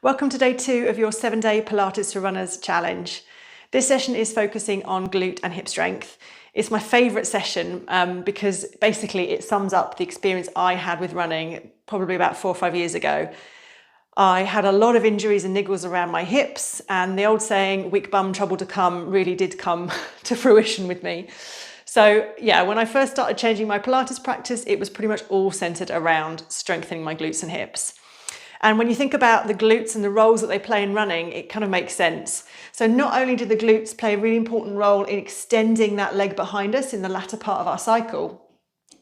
Welcome to day 2 of your 7-day Pilates for Runners challenge. This session is focusing on glute and hip strength. It's my favourite session because basically it sums up the experience I had with running probably about 4 or 5 years ago. I had a lot of injuries and niggles around my hips, and the old saying, weak bum, trouble to come, really did come to fruition with me. So yeah, when I first started changing my Pilates practice, it was pretty much all centred around strengthening my glutes and hips. And when you think about the glutes and the roles that they play in running, it kind of makes sense. So not only do the glutes play a really important role in extending that leg behind us in the latter part of our cycle,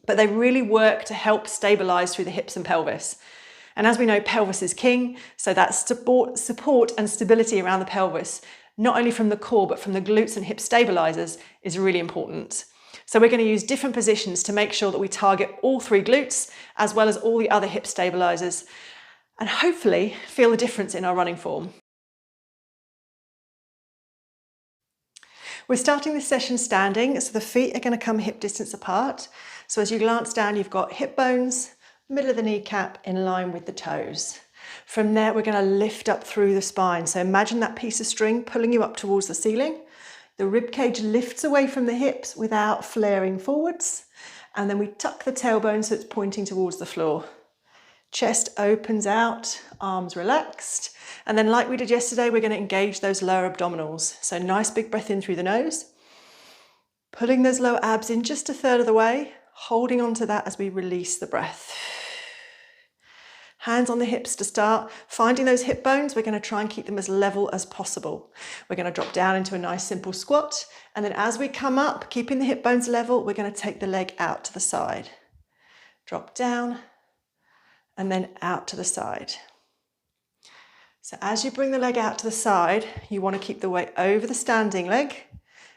but they really work to help stabilise through the hips and pelvis. And as we know, pelvis is king, so that support and stability around the pelvis, not only from the core, but from the glutes and hip stabilisers, is really important. So we're going to use different positions to make sure that we target all 3 glutes, as well as all the other hip stabilisers, and hopefully feel a difference in our running form. We're starting this session standing, so the feet are going to come hip distance apart. So as you glance down, you've got hip bones, middle of the kneecap in line with the toes. From there, we're going to lift up through the spine. So imagine that piece of string pulling you up towards the ceiling. The rib cage lifts away from the hips without flaring forwards. And then we tuck the tailbone so it's pointing towards the floor. Chest opens out, arms relaxed. And then like we did yesterday, we're going to engage those lower abdominals. So nice big breath in through the nose. Pulling those lower abs in just a third of the way, holding on to that as we release the breath. Hands on the hips to start. Finding those hip bones, we're going to try and keep them as level as possible. We're going to drop down into a nice simple squat. And then as we come up, keeping the hip bones level, we're going to take the leg out to the side. Drop down. And then out to the side. So as you bring the leg out to the side, you want to keep the weight over the standing leg,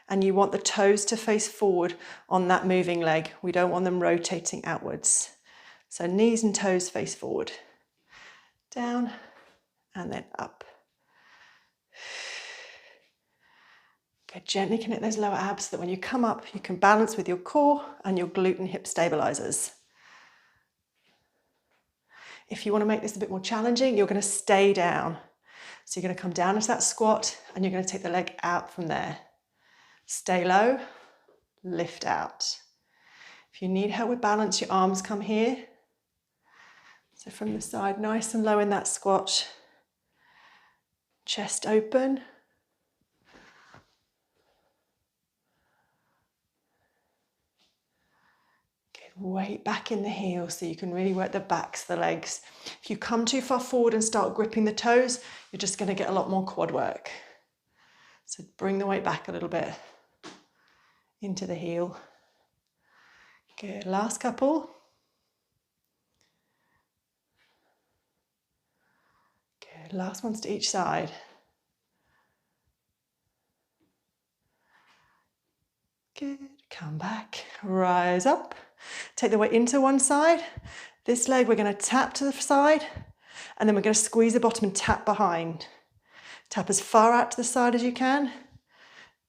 and you want the toes to face forward on that moving leg. We don't want them rotating outwards. So knees and toes face forward. Down and then up. Okay, gently connect those lower abs so that when you come up, you can balance with your core and your glute and hip stabilizers. If you want to make this a bit more challenging, you're going to stay down. So you're going to come down into that squat and you're going to take the leg out from there. Stay low, lift out. If you need help with balance, your arms come here. So from the side, nice and low in that squat. Chest open. Weight back in the heels so you can really work the backs of the legs. If you come too far forward and start gripping the toes, you're just going to get a lot more quad work. So bring the weight back a little bit into the heel. Good, last couple. Good, last ones to each side. Good, come back, rise up. Take the weight into one side. This leg we're going to tap to the side, and then we're going to squeeze the bottom and tap behind. Tap as far out to the side as you can.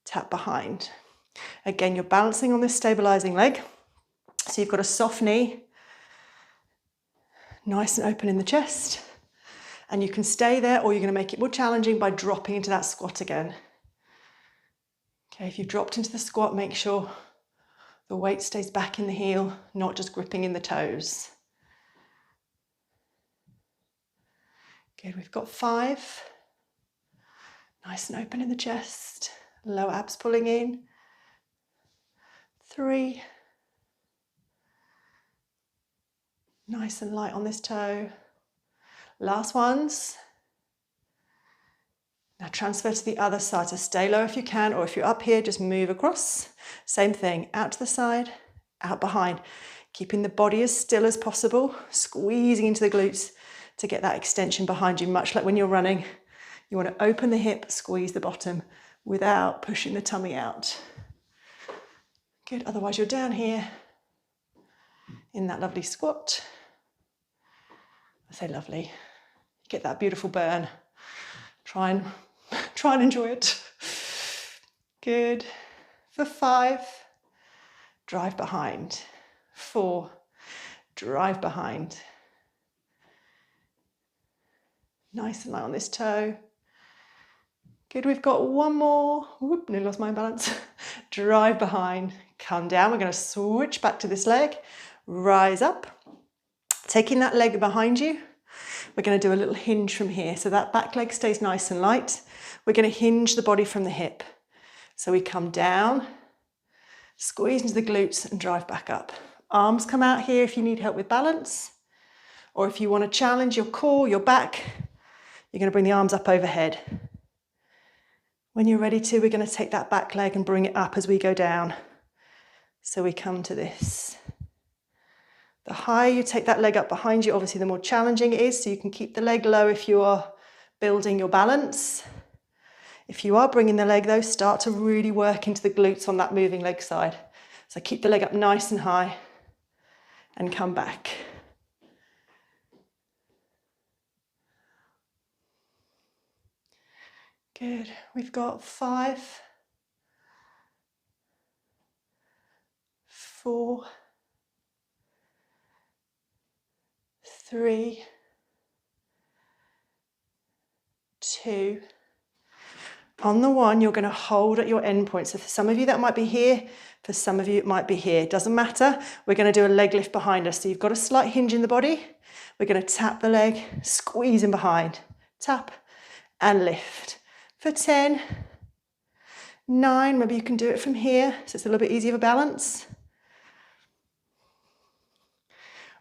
Tap behind. Again, you're balancing on this stabilizing leg. So you've got a soft knee, nice and open in the chest. And you can stay there, or you're going to make it more challenging by dropping into that squat again. Okay, if you've dropped into the squat, make sure the weight stays back in the heel, not just gripping in the toes. Good, we've got 5. Nice and open in the chest. Lower abs pulling in. 3. Nice and light on this toe. Last ones. Now transfer to the other side. So stay low if you can, or if you're up here, just move across. Same thing, out to the side, out behind. Keeping the body as still as possible, squeezing into the glutes to get that extension behind you, much like when you're running. You want to open the hip, squeeze the bottom without pushing the tummy out. Good, otherwise you're down here in that lovely squat. I say lovely. Get that beautiful burn. Try and enjoy it. Good. For 5, drive behind. 4, drive behind. Nice and light on this toe. Good, we've got one more. Whoop, nearly lost my balance. Drive behind, come down. We're going to switch back to this leg. Rise up. Taking that leg behind you, we're going to do a little hinge from here. So that back leg stays nice and light. We're going to hinge the body from the hip. So we come down, squeeze into the glutes and drive back up. Arms come out here if you need help with balance, or if you want to challenge your core, your back, you're going to bring the arms up overhead. When you're ready to, we're going to take that back leg and bring it up as we go down. So we come to this. The higher you take that leg up behind you, obviously the more challenging it is, so you can keep the leg low if you are building your balance. If you are bringing the leg though, start to really work into the glutes on that moving leg side. So keep the leg up nice and high and come back. Good, we've got 5, 4, 3, 2. On the 1, you're going to hold at your end point. So for some of you that might be here, for some of you it might be here. It doesn't matter. We're going to do a leg lift behind us. So you've got a slight hinge in the body. We're going to tap the leg, squeeze in behind, tap and lift. For 10, 9, maybe you can do it from here, so it's a little bit easier for balance.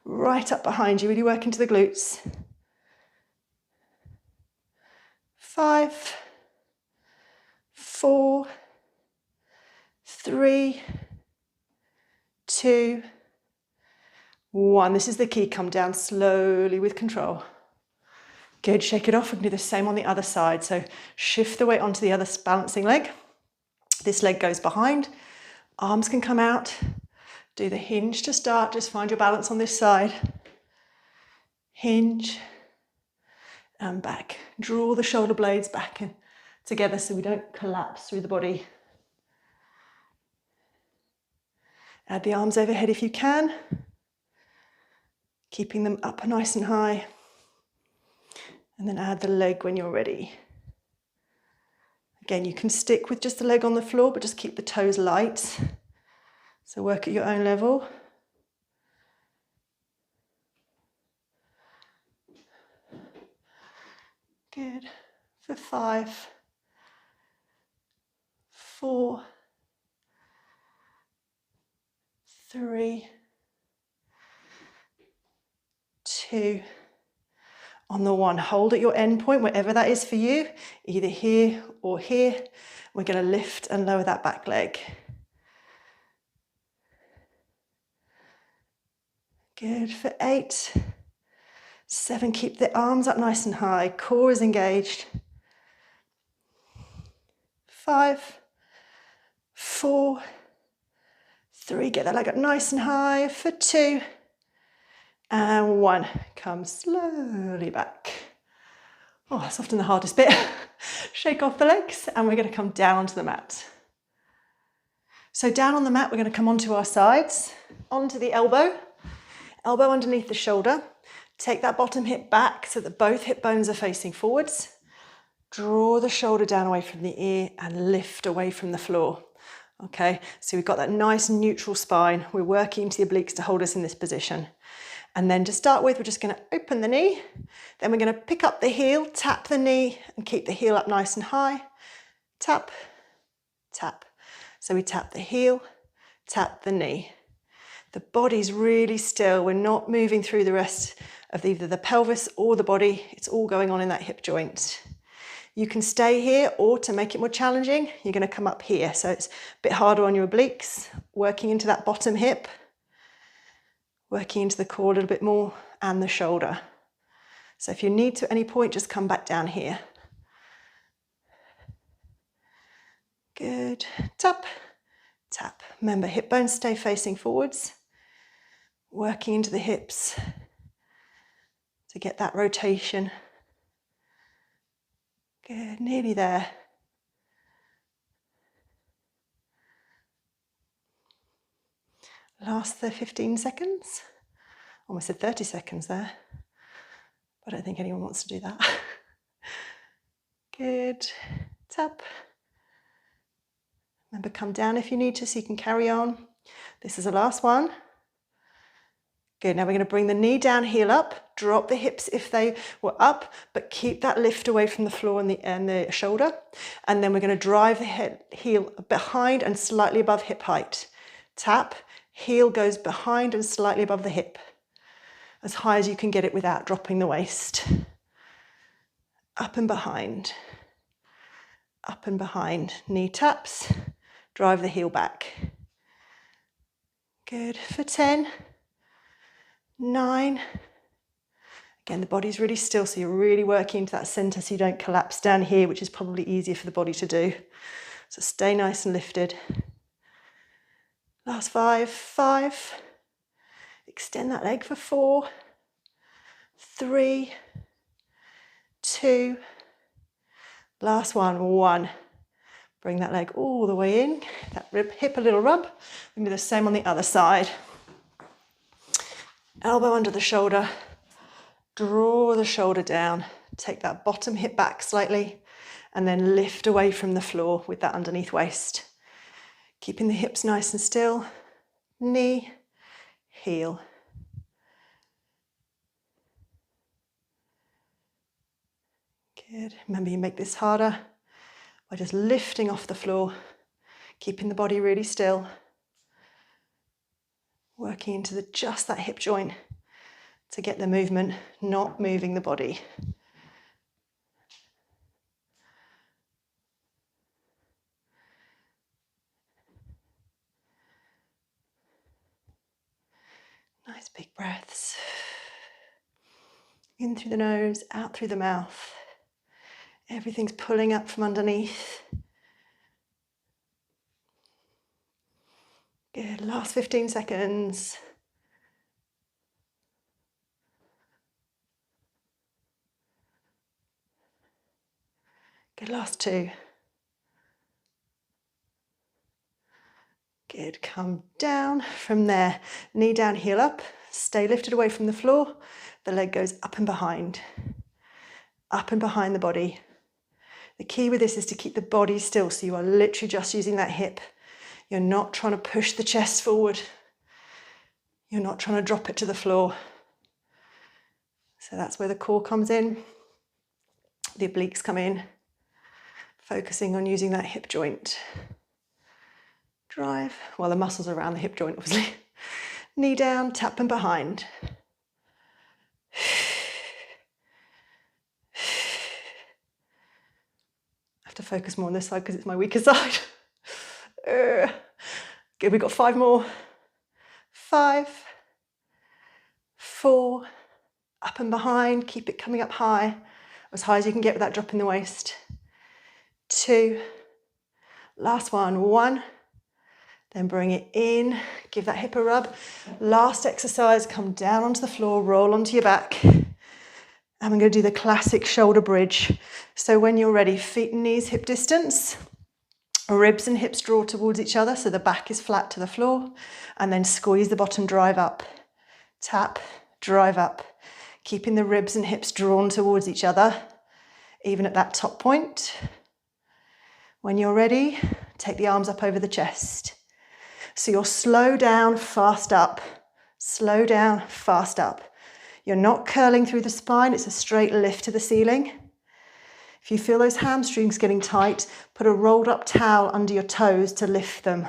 Right up behind you, really work into the glutes. 5, 4, 3, 2, 1. This is the key. Come down slowly with control. Good, shake it off. We can do the same on the other side. So shift the weight onto the other balancing leg. This leg goes behind. Arms can come out. Do the hinge to start. Just find your balance on this side. Hinge and back. Draw the shoulder blades back in together so we don't collapse through the body. Add the arms overhead if you can. Keeping them up nice and high. And then add the leg when you're ready. Again, you can stick with just the leg on the floor, but just keep the toes light. So work at your own level. Good. For 5, 4, 3, 2. On the 1, hold at your end point, wherever that is for you, either here or here. We're going to lift and lower that back leg. Good. For 8, 7, keep the arms up nice and high, core is engaged. 5, 4, 3, get that leg up nice and high. For 2, and 1, come slowly back. Oh, that's often the hardest bit. Shake off the legs and we're going to come down onto the mat. So down on the mat, we're going to come onto our sides, onto the elbow underneath the shoulder. Take that bottom hip back so that both hip bones are facing forwards. Draw the shoulder down away from the ear and lift away from the floor. Okay, so we've got that nice neutral spine. We're working into the obliques to hold us in this position. And then to start with, we're just going to open the knee. Then we're going to pick up the heel, tap the knee and keep the heel up nice and high. Tap, tap. So we tap the heel, tap the knee. The body's really still. We're not moving through the rest of either the pelvis or the body. It's all going on in that hip joint. You can stay here, or to make it more challenging, you're going to come up here. So it's a bit harder on your obliques, working into that bottom hip. Working into the core a little bit more and the shoulder. So if you need to at any point, just come back down here. Good. Tap, tap. Remember, hip bones stay facing forwards. Working into the hips to get that rotation. Good, nearly there. Last 15 seconds. Almost said 30 seconds there. But I don't think anyone wants to do that. Good. Tap. Remember, come down if you need to so you can carry on. This is the last one. Good, now we're going to bring the knee down, heel up, drop the hips if they were up, but keep that lift away from the floor and the shoulder. And then we're going to drive the heel behind and slightly above hip height. Tap, heel goes behind and slightly above the hip. As high as you can get it without dropping the waist. Up and behind. Up and behind. Knee taps, drive the heel back. Good, for 10. 9. Again, the body's really still, so you're really working into that center so you don't collapse down here, which is probably easier for the body to do. So stay nice and lifted. Last 5. 5. Extend that leg for 4. 3. 2. Last one. 1. Bring that leg all the way in. That hip a little rub. And do the same on the other side. Elbow under the shoulder, draw the shoulder down, take that bottom hip back slightly, and then lift away from the floor with that underneath waist. Keeping the hips nice and still, knee, heel. Good, remember you make this harder by just lifting off the floor, keeping the body really still. Working into just that hip joint to get the movement, not moving the body. Nice big breaths. In through the nose, out through the mouth. Everything's pulling up from underneath. Good, last 15 seconds. Good, last 2. Good, come down from there. Knee down, heel up. Stay lifted away from the floor. The leg goes up and behind the body. The key with this is to keep the body still, so you are literally just using that hip. You're not trying to push the chest forward. You're not trying to drop it to the floor. So that's where the core comes in. The obliques come in. Focusing on using that hip joint. Drive. Well, the muscles around the hip joint, obviously. Knee down, tap and behind. I have to focus more on this side because it's my weaker side. Good, we've got 5 more. 5, 4, up and behind, keep it coming up high as you can get without dropping the waist. 2, last one. 1, then bring it in, give that hip a rub. Last exercise, come down onto the floor, roll onto your back. And we're going to do the classic shoulder bridge. So when you're ready, feet and knees hip distance. Ribs and hips draw towards each other so the back is flat to the floor, and then squeeze the bottom, drive up. Tap, drive up. Keeping the ribs and hips drawn towards each other, even at that top point. When you're ready, take the arms up over the chest. So you're slow down, fast up. Slow down, fast up. You're not curling through the spine, it's a straight lift to the ceiling. If you feel those hamstrings getting tight, put a rolled up towel under your toes to lift them.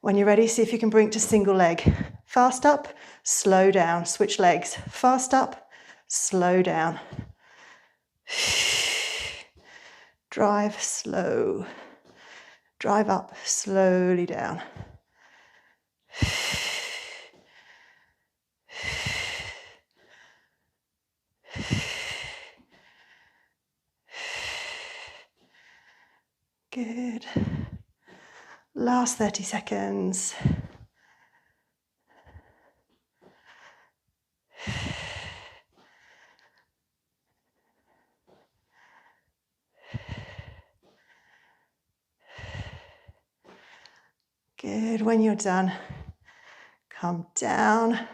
When you're ready, see if you can bring it to single leg. Fast up, slow down, switch legs. Fast up, slow down. Drive slow. Drive up, slowly down. Good. Last 30 seconds. Good. When you're done, come down,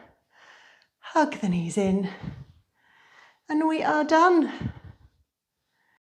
hug the knees in, and we are done.